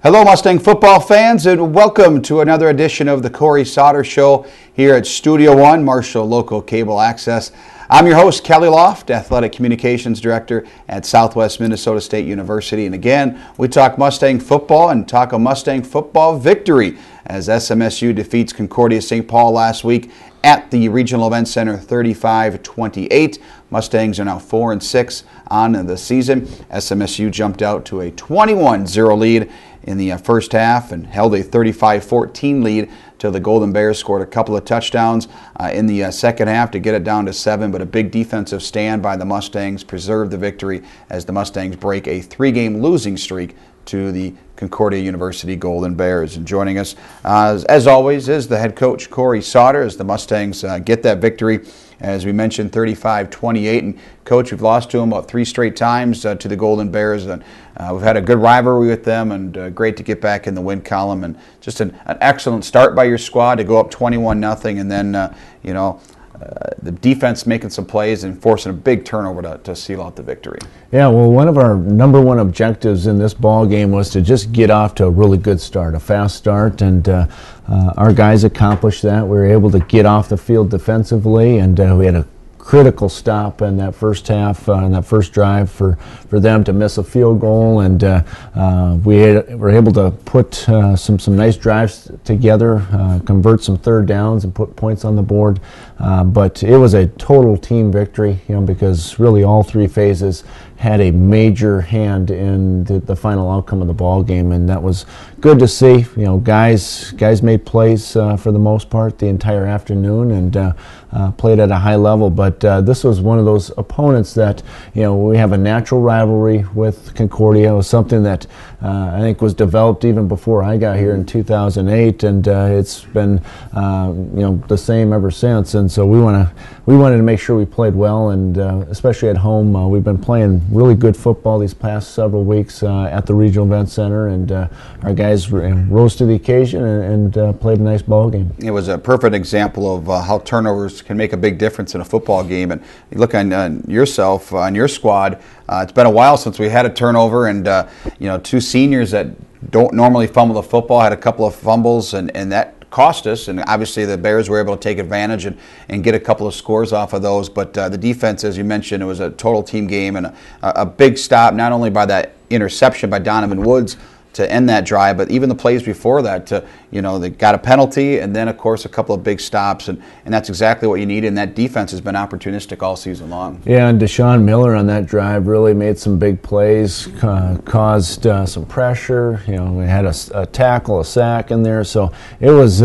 Hello, Mustang football fans, and welcome to another edition of the Cory Sauter Show here at Studio One, Marshall Local Cable Access. I'm your host, Kelly Loft, Athletic Communications Director at Southwest Minnesota State University. And again, we talk Mustang football and talk a Mustang football victory as SMSU defeats Concordia St. Paul last week at the Regional Event Center 35-28. Mustangs are now 4-6 on the season. SMSU jumped out to a 21-0 lead in the first half and held a 35-14 lead till the Golden Bears scored a couple of touchdowns in the second half to get it down to 7, but a big defensive stand by the Mustangs preserved the victory as the Mustangs break a 3-game losing streak to the Concordia University Golden Bears. And joining us, as always, is the head coach, Cory Sauter, as the Mustangs get that victory. As we mentioned, 35-28. And, Coach, we've lost to them about 3 straight times to the Golden Bears. And we've had a good rivalry with them, and great to get back in the win column. And just an excellent start by your squad to go up 21-0. And then, the defense making some plays and forcing a big turnover to seal out the victory. Yeah, well, one of our number one objectives in this ball game was to just get off to a really good start, a fast start, and our guys accomplished that. We were able to get off the field defensively, and we had a critical stop in that first half, in that first drive for them to miss a field goal, and we were able to put some nice drives together, convert some third downs and put points on the board. But it was a total team victory, because really all 3 phases had a major hand in the final outcome of the ball game, and that was good to see. Guys made plays for the most part the entire afternoon and played at a high level. But this was one of those opponents that we have a natural rivalry with Concordia. It was something that I think was developed even before I got here in 2008, and it's been the same ever since. And so we wanted to make sure we played well, and especially at home, we've been playing really good football these past several weeks at the Regional Event Center, and our guys rose to the occasion and played a nice ball game. It was a perfect example of how turnovers can make a big difference in a football game. And you look on yourself, on your squad, it's been a while since we had a turnover, and 2 seniors that don't normally fumble the football had a couple of fumbles, and that cost us, and obviously the Bears were able to take advantage and get a couple of scores off of those. But the defense, as you mentioned, it was a total team game, and a big stop, not only by that interception by Donovan Woods to end that drive, but even the plays before that. They got a penalty, and then of course a couple of big stops, and that's exactly what you need. And that defense has been opportunistic all season long. Yeah, and Deshaun Miller on that drive really made some big plays, caused some pressure. We had a tackle, a sack in there, so it was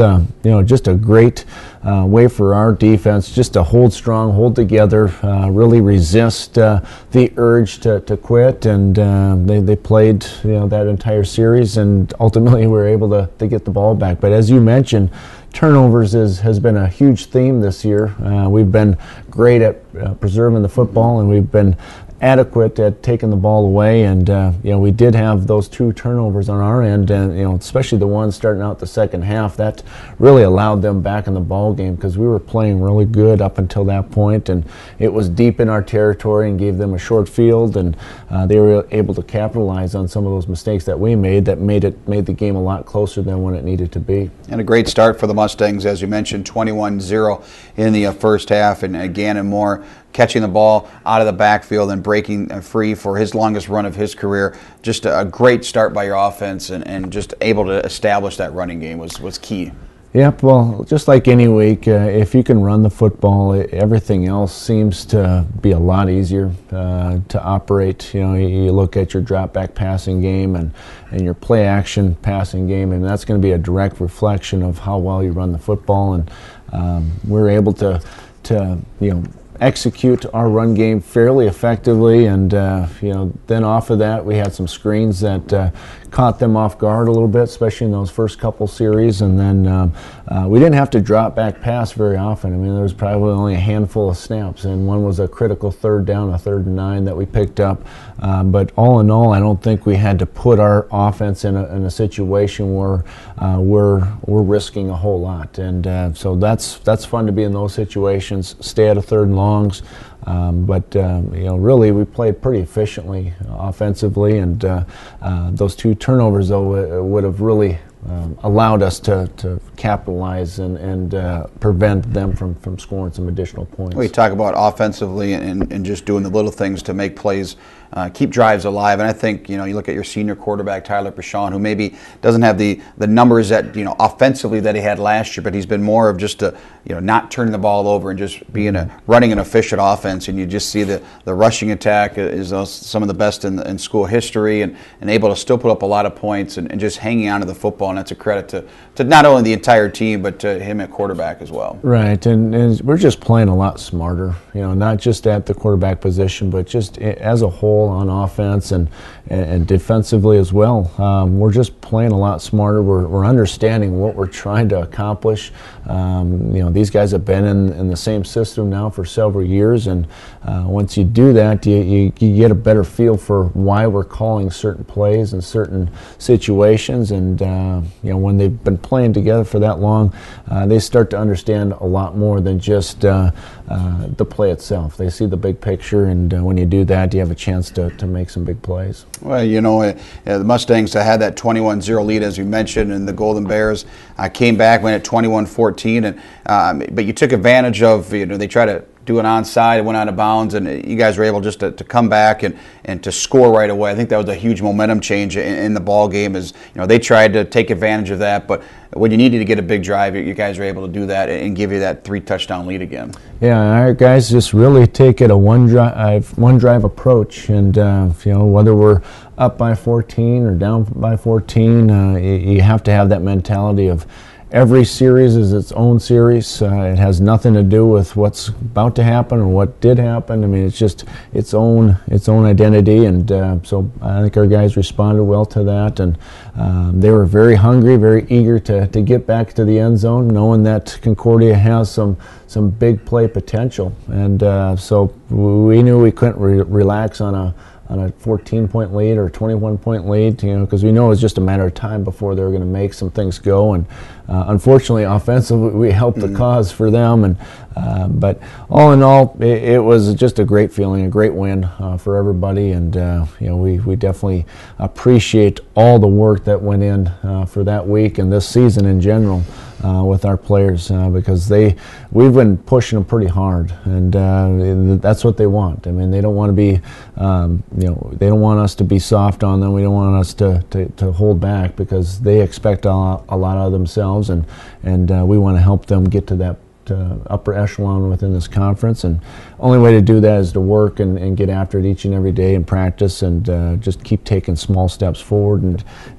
just a great way for our defense just to hold strong, hold together, really resist the urge to quit, and they played that entire series, and ultimately we were able to get the ball back. But as you mentioned, turnovers has been a huge theme this year. We've been great at preserving the football, and we've been adequate at taking the ball away, and we did have those 2 turnovers on our end, and especially the one starting out the second half, that really allowed them back in the ball game, because we were playing really good up until that point, and it was deep in our territory and gave them a short field, and they were able to capitalize on some of those mistakes that we made that made the game a lot closer than when it needed to be. And a great start for the Mustangs, as you mentioned, 21-0 in the first half, and again and more catching the ball out of the backfield and breaking free for his longest run of his career. Just a great start by your offense, and just able to establish that running game was key. Yep, well, just like any week, if you can run the football, everything else seems to be a lot easier to operate. You look at your drop-back passing game and your play-action passing game, and that's going to be a direct reflection of how well you run the football. And we're able to execute our run game fairly effectively, and then off of that we had some screens that caught them off guard a little bit, especially in those first couple series, and then we didn't have to drop back pass very often. I mean, there was probably only a handful of snaps, and one was a critical third down, a 3rd and 9 that we picked up But all in all, I don't think we had to put our offense in a situation where we're risking a whole lot. And so that's fun to be in those situations. Stay out of third and longs. But really, we played pretty efficiently offensively, and those 2 turnovers, though, would have really allowed us to capitalize and prevent them from scoring some additional points. We talk about offensively and just doing the little things to make plays, keep drives alive. And I think, you look at your senior quarterback, Tyler Pashon, who maybe doesn't have the numbers that, offensively that he had last year, but he's been more of just not turning the ball over and just being running an efficient offense. And you just see the rushing attack is some of the best in school history, and able to still put up a lot of points and just hanging on to the football. And that's a credit to not only the entire team, but to him at quarterback as well. Right, and we're just playing a lot smarter, not just at the quarterback position, but just as a whole on offense and defensively as well. We're just playing a lot smarter. We're understanding what we're trying to accomplish. These guys have been in the same system now for several years, and once you do that, you get a better feel for why we're calling certain plays in certain situations. And when they've been playing together for that long, they start to understand a lot more than just the play itself. They see the big picture, and when you do that, you have a chance to make some big plays. Well, the Mustangs had that 21-0 lead, as you mentioned, and the Golden Bears came back, went at 21-14, but you took advantage of, they tried to do an onside, it went out of bounds, and you guys were able just to come back and to score right away. I think that was a huge momentum change in the ball game. They tried to take advantage of that, but when you needed to get a big drive, you guys were able to do that and give you that 3-touchdown lead again. Yeah, our guys just really take it a one drive approach, and whether we're up by 14 or down by 14, you have to have that mentality of every series is its own series. It has nothing to do with what's about to happen or what did happen. I mean, it's just its own identity, and so I think our guys responded well to that, and they were very hungry, very eager to get back to the end zone, knowing that Concordia has some big play potential, and so we knew we couldn't relax on a 14-point lead or 21-point lead, because we know it's just a matter of time before they're going to make some things go. And unfortunately, offensively, we helped the cause for them. And but all in all, it was just a great feeling, a great win for everybody. And we definitely appreciate all the work that went in for that week and this season in general with our players, because we've been pushing them pretty hard, and that's what they want. I mean, they don't want to be, they don't want us to be soft on them. We don't want us to hold back, because they expect a lot out of themselves, and we want to help them get to that upper echelon within this conference. And only way to do that is to work and get after it each and every day and practice, and just keep taking small steps forward,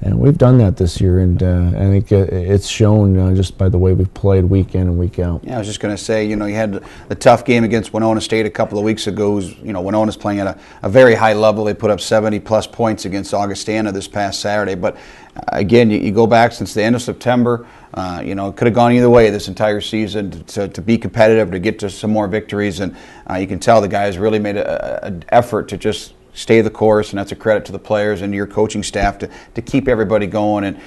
and we've done that this year, and I think it's shown just by the way we've played week in and week out. Yeah, I was just going to say, you had the tough game against Winona State a couple of weeks ago. Winona's playing at a very high level. They put up 70-plus points against Augustana this past Saturday, but again, you go back since the end of September, it could have gone either way this entire season to be competitive, to get to some more victories, and you can tell the guys really made an effort to just stay the course, and that's a credit to the players and your coaching staff to keep everybody going. And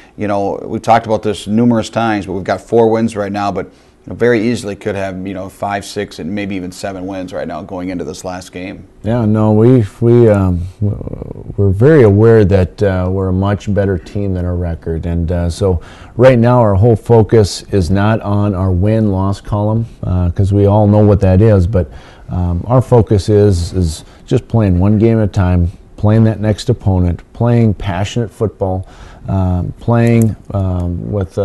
we've talked about this numerous times, but we've got 4 wins right now, but very easily could have 5, 6, and maybe even 7 wins right now going into this last game. Yeah, no, we're very aware that we're a much better team than our record, and so right now our whole focus is not on our win-loss column, because we all know what that is, but our focus is just playing one game at a time, playing that next opponent, playing passionate football, playing with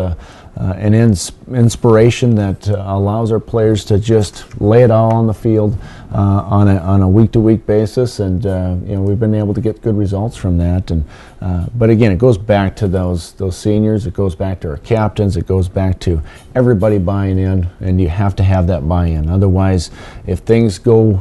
an inspiration that allows our players to just lay it all on the field on a week-to-week basis, and we've been able to get good results from that. And but again, it goes back to those seniors, it goes back to our captains, it goes back to everybody buying in, and you have to have that buy-in. Otherwise, if things go,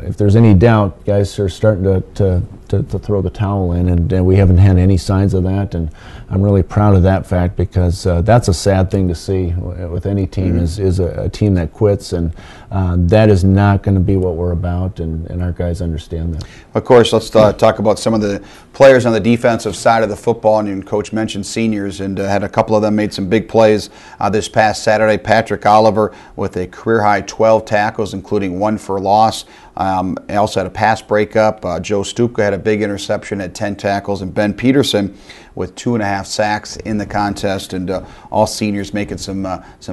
if there's any doubt, guys are starting to to throw the towel in, and we haven't had any signs of that, and I'm really proud of that fact, because that's a sad thing to see with any team, is a team that quits, and that is not going to be what we're about, and our guys understand that. Of course, let's talk about some of the players on the defensive side of the football, and Coach mentioned seniors, and had a couple of them made some big plays this past Saturday. Patrick Oliver with a career-high 12 tackles, including 1 for loss. He also had a pass breakup. Joe Stupka had a big interception at 10 tackles, and Ben Peterson with 2.5 sacks in the contest, and all seniors making some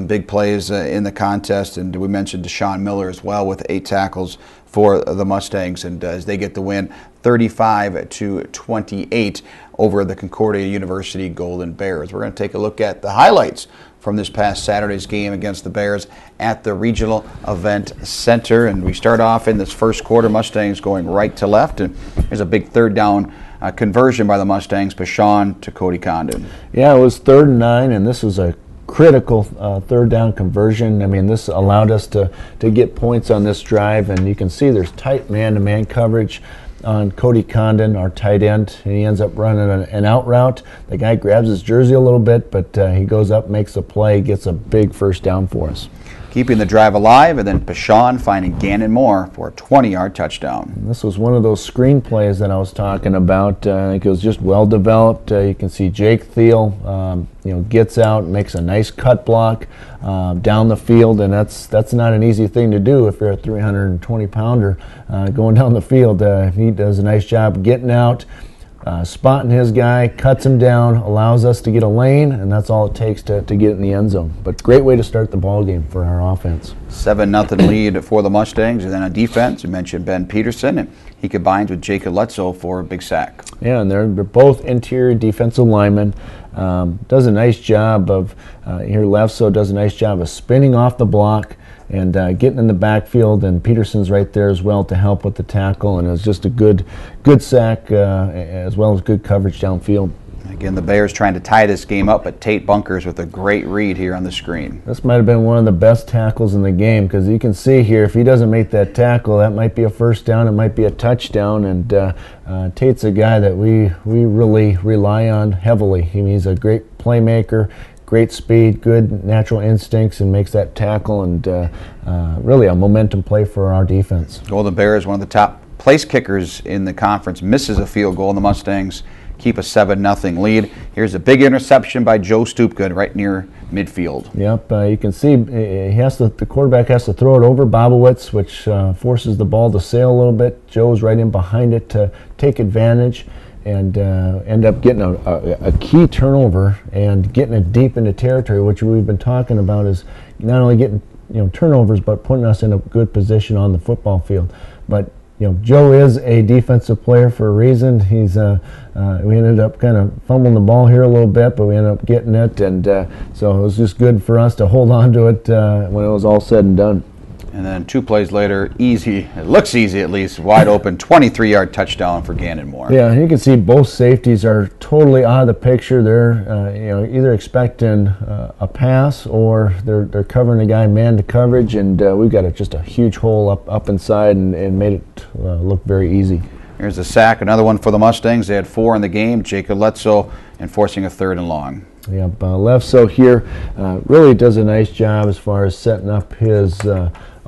big plays in the contest. And we mentioned Deshaun Miller as well with 8 tackles for the Mustangs, and as they get the win 35-28 over the Concordia University Golden Bears. We're going to take a look at the highlights from this past Saturday's game against the Bears at the Regional Event Center. And we start off in this first quarter, Mustangs going right to left, and there's a big third down conversion by the Mustangs, Bashan to Cody Condon. Yeah, it was 3rd and 9, and this was a critical third down conversion. I mean, this allowed us to get points on this drive, and you can see there's tight man-to-man coverage on Cody Condon, our tight end, and he ends up running an out route. The guy grabs his jersey a little bit, but he goes up, makes a play, gets a big first down for us. Keeping the drive alive, and then Bashan finding Gannon Moore for a 20-yard touchdown. And this was one of those screen plays that I was talking about. I think it was just well developed. You can see Jake Thiel, gets out, makes a nice cut block down the field, and that's not an easy thing to do if you're a 320-pounder going down the field. He does a nice job getting out, spotting his guy, cuts him down, allows us to get a lane, and that's all it takes to get in the end zone. But great way to start the ball game for our offense. 7-0 lead for the Mustangs, and then on defense, you mentioned Ben Peterson, and he combines with Jacob Letzo for a big sack. Yeah, and they're both interior defensive linemen. Does a nice job of, here Letzo does a nice job of spinning off the block and getting in the backfield, and Peterson's right there as well to help with the tackle, and it was just a good sack as well as good coverage downfield. Again, the Bears trying to tie this game up, but Tate Bunkers with a great read here on the screen. This might have been one of the best tackles in the game, because you can see here, if he doesn't make that tackle, that might be a first down, it might be a touchdown, and Tate's a guy that we really rely on heavily. He's a great playmaker, great speed, good natural instincts, and makes that tackle, and really a momentum play for our defense. Golden Bears, one of the top place kickers in the conference, misses a field goal, and the Mustangs keep a 7-0 lead. Here's a big interception by Joe Stupka right near midfield. Yep, you can see the quarterback has to throw it over Bobowitz, which forces the ball to sail a little bit. Joe's right in behind it to take advantage, and end up getting a key turnover and getting it deep into territory, which we've been talking about, is not only getting turnovers, but putting us in a good position on the football field. But Joe is a defensive player for a reason. We ended up kind of fumbling the ball here a little bit, but we ended up getting it, and so it was just good for us to hold on to it when it was all said and done. And then 2 plays later, easy, it looks easy at least, wide open, 23-yard touchdown for Gannon Moore. Yeah, you can see both safeties are totally out of the picture. They're either expecting a pass, or they're covering a guy man to coverage, and we've got just a huge hole up inside, and made it look very easy. Here's a sack, another one for the Mustangs. They had 4 in the game. Jacob Letzo enforcing a 3rd and long. Yep, Lefso here really does a nice job as far as setting up his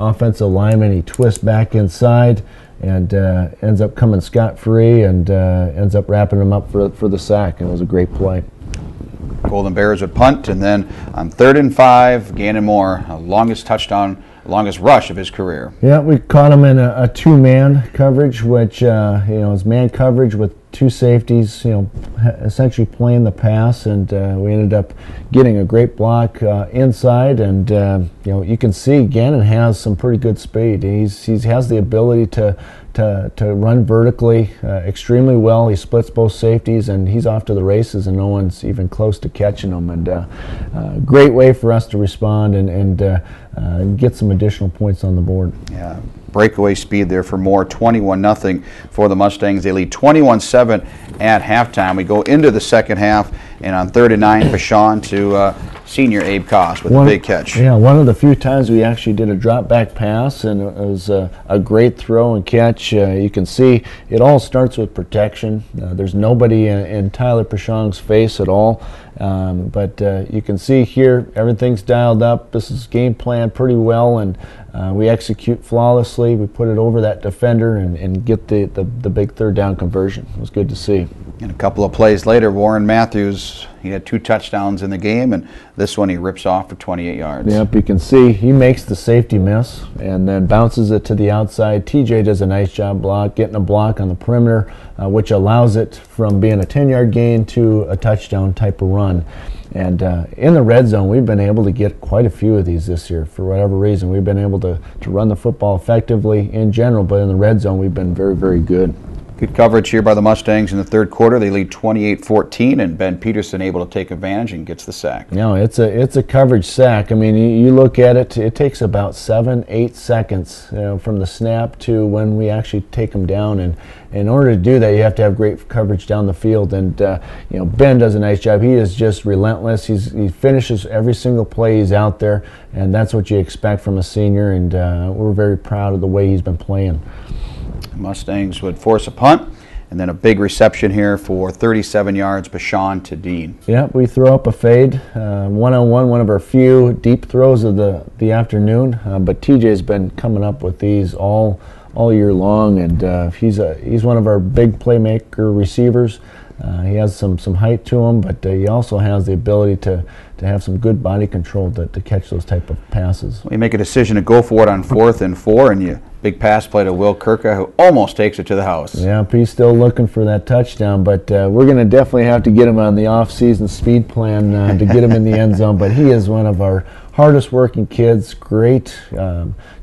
offensive lineman. He twists back inside and ends up coming scot-free, and ends up wrapping him up for the sack, and it was a great play. Golden Bears would punt, and then on 3rd and 5, Gannon Moore, longest rush of his career. Yeah, we caught him in a 2-man coverage, which is man coverage with 2 safeties, essentially playing the pass, and we ended up getting a great block inside, and you can see Gannon has some pretty good speed. He has the ability to run vertically extremely well. He splits both safeties, and he's off to the races, and no one's even close to catching him. And great way for us to respond and get some additional points on the board. Yeah, breakaway speed there for Moore. 21-0 for the Mustangs. They lead 21-7 at halftime. We go into the second half, and on 3rd and 9, Bashan to senior Abe Koss with a big catch. Yeah, one of the few times we actually did a drop back pass, and it was a great throw and catch. You can see it all starts with protection. There's nobody in Tyler Pashong's face at all, but you can see here everything's dialed up. This is game planned pretty well, and we execute flawlessly. We put it over that defender and get the big third down conversion. It was good to see. And a couple of plays later, Warren Matthews, he had 2 touchdowns in the game, and this one he rips off for 28 yards. Yep, you can see he makes the safety miss and then bounces it to the outside. TJ does a nice job getting a block on the perimeter, which allows it from being a 10-yard gain to a touchdown type of run. And in the red zone, we've been able to get quite a few of these this year. For whatever reason, we've been able to run the football effectively in general, but in the red zone, we've been very, very good. Good coverage here by the Mustangs in the third quarter. They lead 28-14, and Ben Peterson able to take advantage and gets the sack. No, it's a coverage sack. I mean, you look at it, it takes about 7-8 seconds from the snap to when we actually take them down. And in order to do that, you have to have great coverage down the field. And Ben does a nice job. He is just relentless. He finishes every single play he's out there, and that's what you expect from a senior. And we're very proud of the way he's been playing. Mustangs would force a punt, and then a big reception here for 37 yards, Bashan to Dean. Yep, we throw up a fade, one-on-one, one of our few deep throws of the afternoon, but TJ's been coming up with these all year long, and he's one of our big playmaker receivers. He has some height to him, but he also has the ability to have some good body control to catch those type of passes. Well, you make a decision to go for it on 4th and 4, and you big pass play to Will Kirka, who almost takes it to the house. Yeah, he's still looking for that touchdown, but we're going to definitely have to get him on the off-season speed plan to get him in the end zone. But he is one of our hardest working kids. Great,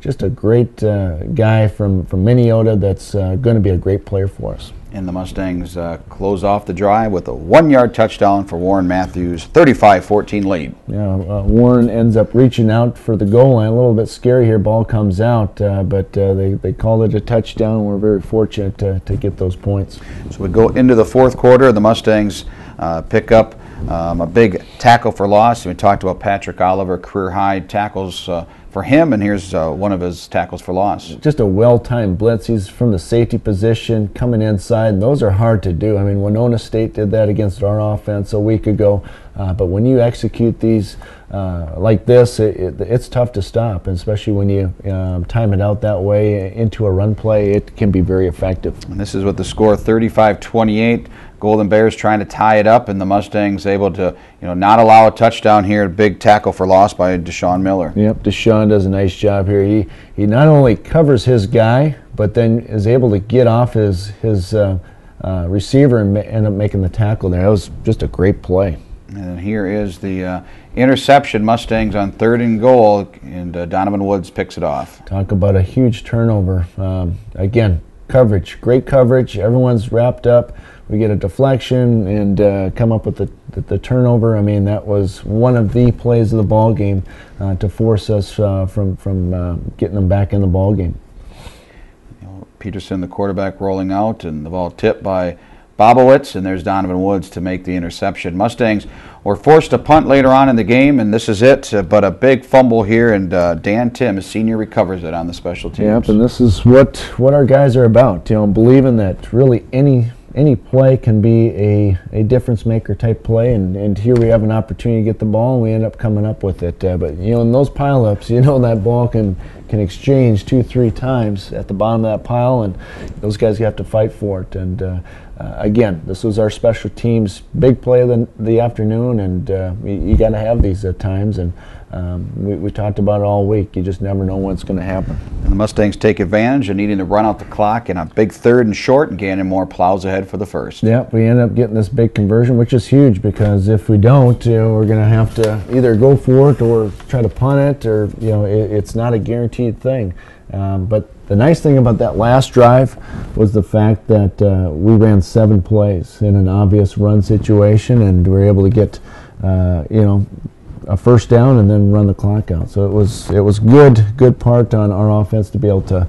just a great guy from Minnesota that's going to be a great player for us. And the Mustangs close off the drive with a 1-yard touchdown for Warren Matthews, 35-14 lead. Yeah, Warren ends up reaching out for the goal line. A little bit scary here. Ball comes out, but they called it a touchdown. We're very fortunate to get those points. So we go into the fourth quarter. The Mustangs pick up a big tackle for loss. We talked about Patrick Oliver, career high tackles for him, and here's one of his tackles for loss. Just a well-timed blitz. He's from the safety position, coming inside, and those are hard to do. I mean, Winona State did that against our offense a week ago, but when you execute these like this, it's tough to stop, and especially when you time it out that way into a run play, it can be very effective. And this is with the score 35-28. Golden Bears trying to tie it up, and the Mustangs able to not allow a touchdown here. A big tackle for loss by Deshaun Miller. Yep, Deshaun does a nice job here. He not only covers his guy, but then is able to get off his receiver and end up making the tackle there. That was just a great play. And here is the interception. Mustangs on 3rd and goal, and Donovan Woods picks it off. Talk about a huge turnover. Again, coverage, great coverage. Everyone's wrapped up. We get a deflection and come up with the turnover. I mean, that was one of the plays of the ball game to force us from getting them back in the ball game. Peterson, the quarterback, rolling out, and the ball tipped by Bobowitz, and there's Donovan Woods to make the interception. Mustangs were forced to punt later on in the game, and this is it, but a big fumble here, and Dan Tim, a senior, recovers it on the special teams. Yep, and this is what our guys are about, believing that really any play can be a difference maker type play, and here we have an opportunity to get the ball, and we end up coming up with it. But in those pile-ups, that ball can exchange 2-3 times at the bottom of that pile, and those guys have to fight for it. And again, this was our special teams big play of the afternoon, and you got to have these at times. And we talked about it all week. You just never know when it's going to happen. And the Mustangs take advantage of needing to run out the clock in a big 3rd and short, and Gannon Moore plows ahead for the first. Yep, we end up getting this big conversion, which is huge, because if we don't, we're going to have to either go for it or try to punt it, or it's not a guaranteed thing. But the nice thing about that last drive was the fact that we ran 7 plays in an obvious run situation, and we were able to get a first down and then run the clock out. So it was good part on our offense to be able to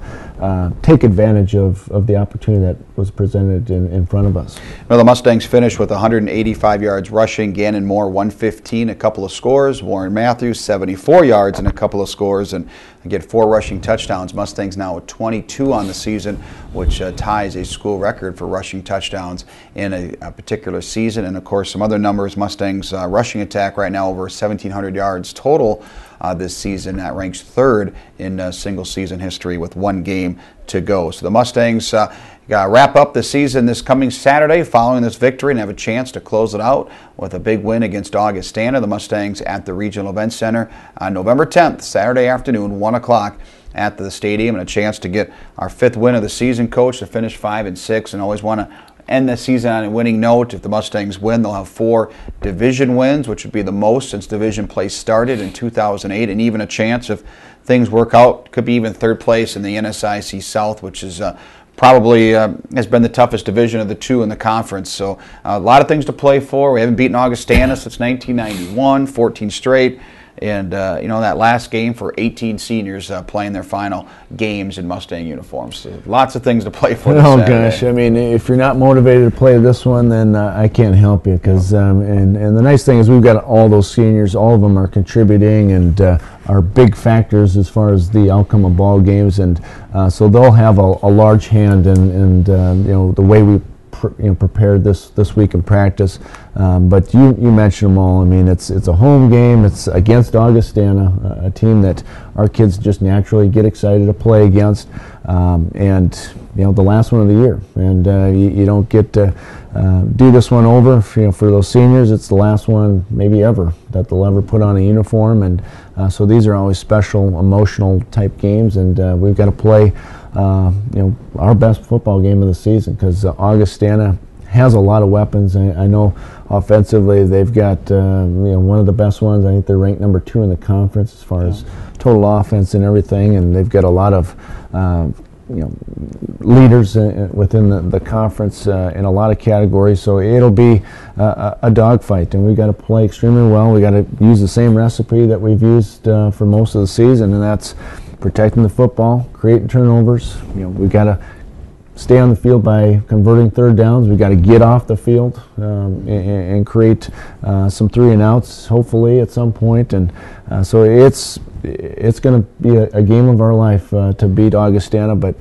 take advantage of the opportunity that was presented in front of us. Well, the Mustangs finished with 185 yards rushing. Gannon Moore 115, a couple of scores. Warren Matthews 74 yards and a couple of scores, and again 4 rushing touchdowns. Mustangs now with 22 on the season, which ties a school record for rushing touchdowns in a particular season. And of course, some other numbers: Mustangs rushing attack right now over 1,700 yards total this season. That ranks 3rd in single season history with 1 game to go. So the Mustangs got to wrap up the season this coming Saturday following this victory and have a chance to close it out with a big win against Augustana. The Mustangs at the Regional Event Center on November 10th, Saturday afternoon, 1 o'clock at the stadium, and a chance to get our 5th win of the season, Coach, to finish 5-6, and always want to end the season on a winning note. If the Mustangs win, they'll have 4 division wins, which would be the most since division play started in 2008, and even a chance, if things work out, could be even 3rd place in the NSIC South, which is probably has been the toughest division of the 2 in the conference. So a lot of things to play for. We haven't beaten Augustana since 1991, 14 straight. And, that last game for 18 seniors playing their final games in Mustang uniforms. So lots of things to play for this Saturday. Gosh, I mean, if you're not motivated to play this one, then I can't help you. Because and the nice thing is we've got all those seniors. All of them are contributing and are big factors as far as the outcome of ball games. And so they'll have a large hand in the way we prepared this week in practice. But you mentioned them all. I mean, it's a home game. It's against Augustana, a team that our kids just naturally get excited to play against. And the last one of the year. And you don't get to do this one over. For those seniors, it's the last one maybe ever that they'll ever put on a uniform. And so these are always special, emotional type games. And we've got to play our best football game of the season, because Augustana has a lot of weapons. I know offensively they've got one of the best ones. I think they're ranked number 2 in the conference as far as total offense and everything, and they've got a lot of leaders within the conference in a lot of categories. So it'll be a dogfight, and we've got to play extremely well. We got to use the same recipe that we've used for most of the season, and that's protecting the football, creating turnovers. We've got to stay on the field by converting 3rd downs. We've got to get off the field and create some 3-and-outs, hopefully, at some point. And so it's going to be a game of our life to beat Augustana, but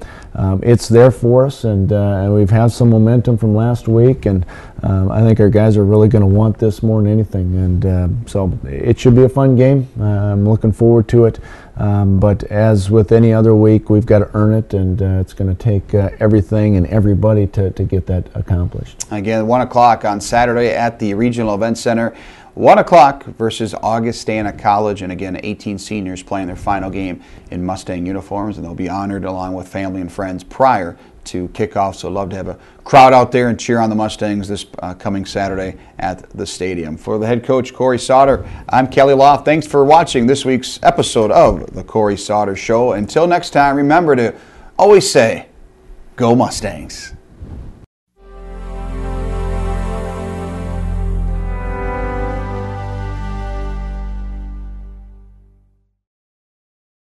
it's there for us, and we've had some momentum from last week, and I think our guys are really going to want this more than anything. And so it should be a fun game. I'm looking forward to it. But as with any other week, we've got to earn it, and it's going to take everything and everybody to get that accomplished. Again, 1 o'clock on Saturday at the Regional Event Center. 1 o'clock versus Augustana College, and again, 18 seniors playing their final game in Mustang uniforms, and they'll be honored along with family and friends prior to kickoff. So I'd love to have a crowd out there and cheer on the Mustangs this coming Saturday at the stadium. For the head coach, Cory Sauter, I'm Kelly Loft. Thanks for watching this week's episode of the Cory Sauter Show. Until next time, remember to always say, go Mustangs.